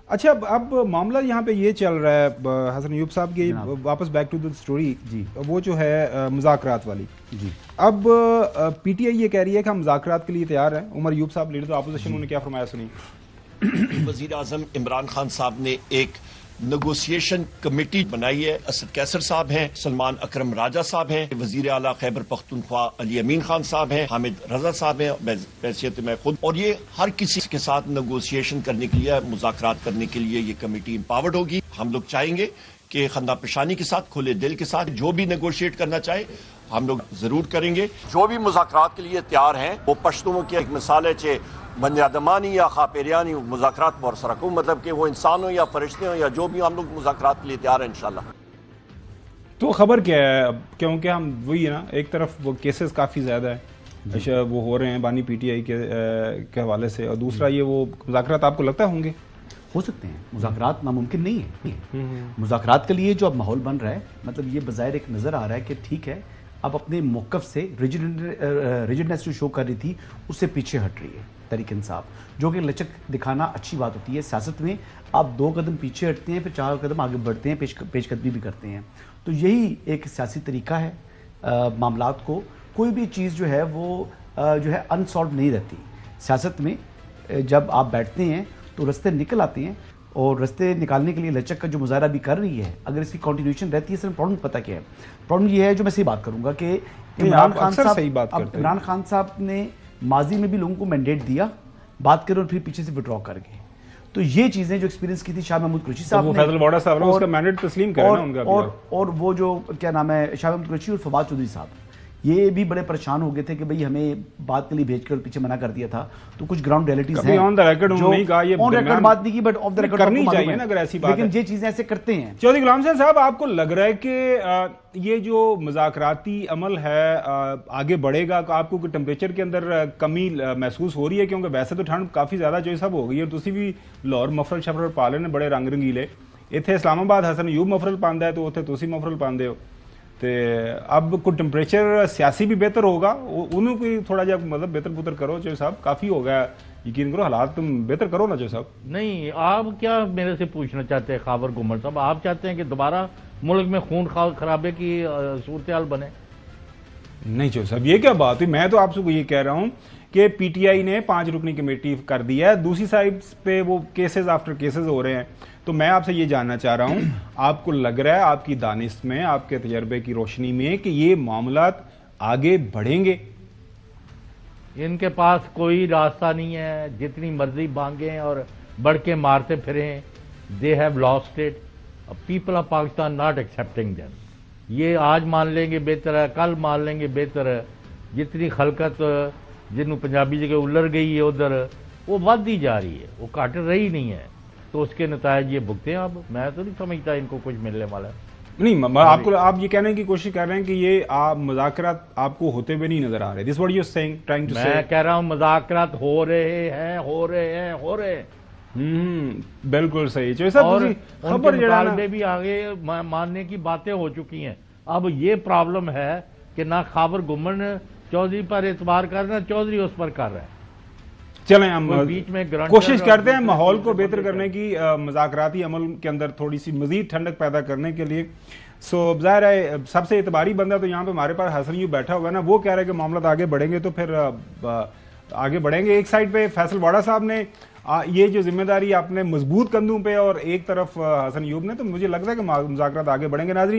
अच्छा, अब मामला यहाँ पे ये चल रहा है हसन अयूब साहब की, वापस बैक टू द स्टोरी जी, वो जो है मुज़ाकरात वाली जी। अब पीटीआई ये कह रही है कि हम मुज़ाकरात के लिए तैयार हैं। उमर अयूब साहब लीडर ऑफ अपोजिशन, उन्होंने क्या फरमाया सुनी। वज़ीर आज़म इमरान खान साहब ने एक नेगोशिएशन कमेटी बनाई है। असद कैसर साहब हैं, सलमान अकरम राजा साहब हैं, वजीर आला खैबर पख्तूनख्वा अली अमीन खान साहब हैं, हामिद रजा साहब हैं, बैसियत मैं खुद, और ये हर किसी के साथ नेगोशिएशन करने के लिए, मुज़ाकरात करने के लिए ये कमेटी एम्पावर्ड होगी। हम लोग चाहेंगे कि खंदा पेशानी के साथ, खुले दिल के साथ जो भी नेगोशिएट करना चाहे हम लोग जरूर करेंगे। जो भी मुज़ाकरात के लिए तैयार हैं, वो पश्तुओं की एक मिसाल है चे बंदयादमानी या खापेरियानी मुज़ाकरात बहुत सरकूँ, मतलब कि वो इंसान हो या फरिश्ते हो या जो भी, हम लोग मुज़ाकरात के लिए तैयार हैं इंशाल्लाह। तो खबर क्या है, क्योंकि हम वही है ना, एक तरफ वो केसेस काफ़ी ज़्यादा है, अच्छा वो हो रहे हैं बानी पीटीआई के हवाले से, और दूसरा ये वो मुज़ाकरात आपको लगता होंगे हो सकते हैं। मुज़ाकरात नामुमकिन नहीं है। मुज़ाकरात के लिए जो अब माहौल बन रहा है, मतलब ये बज़ाहिर एक नज़र आ रहा है कि ठीक है, अब अपने मौक़िफ़ से रिजिडनेस जो शो कर रही थी उससे पीछे हट रही है तहरीक इंसाफ, जो कि लचक दिखाना अच्छी बात होती है। सियासत में आप 2 कदम पीछे हटते हैं, फिर 4 कदम आगे बढ़ते हैं, पेशकदमी भी करते हैं। तो यही एक सियासी तरीका है। मामलात को कोई भी चीज़ जो है वो जो है अनसॉल्व नहीं रहती। सियासत में जब आप बैठते हैं तो रास्ते निकल आते हैं, और रास्ते निकालने के लिए लचक का जो मुजाहरा भी कर रही है, अगर इसकी कंटिन्यूएशन रहती है, सिर्फ प्रॉब्लम पता क्या है। प्रॉब्लम ये है, जो मैं सही बात करूंगा कि इमरान खान साहब ने माजी में भी लोगों को मैंडेट दिया, बात करें और फिर पीछे से विड्रॉ कर गए। तो ये चीजें जो एक्सपीरियंस की थी शाह महमूद कुरैशी साहब ने, फैसल वाडा साहब ने उसका मैंडेट तस्लीम किया ना उनका, और वो जो क्या नाम है शाह महमूद कुरैशी और फवाद चौधरी साहब, ये भी बड़े परेशान हो गए थे कि भाई हमें बात के लिए भेजकर पीछे मना कर दिया था। तो कुछ ग्राउंड रियलिटीज हैं, ऑन द रिकॉर्ड नहीं कहा, ये ऑन रिकॉर्ड बात नहीं की, बट ऑफ द रिकॉर्ड करनी चाहिए ना अगर ऐसी बात, लेकिन ये चीजें ऐसे करते हैं। चौधरी गुलाम साहब, आपको लग रहा है कि ये जो मुज़ाकराती अमल है आगे बढ़ेगा? आपको टेम्परेचर के अंदर कमी महसूस हो रही है? क्योंकि वैसे तो ठंड काफी ज्यादा जो सब हो गई है, तुसी भी लाहौर मफरल शफरल पाले ने बड़े रंग रंगीले, इतने इस्लामाबाद हसन अयूब मफरल पांदा है तो उत्थे तुसी मफरल पांदे हो, तो अब कुछ टेम्परेचर सियासी भी बेहतर होगा, उन्होंने कोई थोड़ा जा मतलब बेहतर पुतर करो जो साहब, काफी हो गया, यकीन करो हालात तुम बेहतर करो ना जो साहब। नहीं, आप क्या मेरे से पूछना चाहते हैं खावर गुमर साहब? आप चाहते हैं कि दोबारा मुल्क में खून खराबे की सूरत हाल बने? नहीं जो साहब, ये क्या बात हुई? मैं तो आपसे ये कह रहा हूँ कि पीटीआई ने 5 रुकनी कमेटी कर दी है, दूसरी साइड पे वो केसेस आफ्टर केसेस हो रहे हैं। तो मैं आपसे ये जानना चाह रहा हूं, आपको लग रहा है आपकी दानिश में, आपके तजर्बे की रोशनी में, कि ये मामलात आगे बढ़ेंगे? इनके पास कोई रास्ता नहीं है, जितनी मर्जी भागें और बढ़ के मारते फिरें, they have lost it. People of Pakistan not accepting them. ये आज मान लेंगे बेहतर है, कल मान लेंगे बेहतर है। जितनी खलकत जिन्होंने पंजाबी जगह उलर गई है उधर, वो बढ़ती जा रही है, वो घट रही नहीं है। तो उसके नतायज ये भुगते हैं। अब मैं तो नहीं समझता इनको कुछ मिलने वाला है। नहीं, आपको आप ये कहने की कोशिश कर रहे हैं कि ये आप मुज़ाकरात आपको होते हुए नहीं नजर आ रहे? This what you are saying, trying to say? मैं कह रहा हूं मुज़ाकरात हो रहे हैं। बिल्कुल सही। और खबर मुतालबे भी आगे मानने की बातें हो चुकी हैं। अब ये प्रॉब्लम है कि ना खावर गुमन चौधरी पर एतबार कर रहे हैं, चौधरी उस पर कर रहे हैं। चलें हम बीच में कोशिश करते हैं माहौल को बेहतर करने की, मुज़ाकराती अमल के अंदर थोड़ी सी मजीद ठंडक पैदा करने के लिए। सो ज़ाहिर है सबसे एतबारी बंदा तो यहाँ पे हमारे पास हसन अयूब बैठा हुआ है ना, वो कह रहे हैं कि मामला आगे बढ़ेंगे तो फिर आगे बढ़ेंगे। एक साइड पे फैसल वाडा साहब ने ये जो जिम्मेदारी आपने मजबूत कंधों पे, और एक तरफ हसन अयूब ने, तो मुझे लगता है कि मुज़ाकरात आगे बढ़ेंगे। नाज़रीन,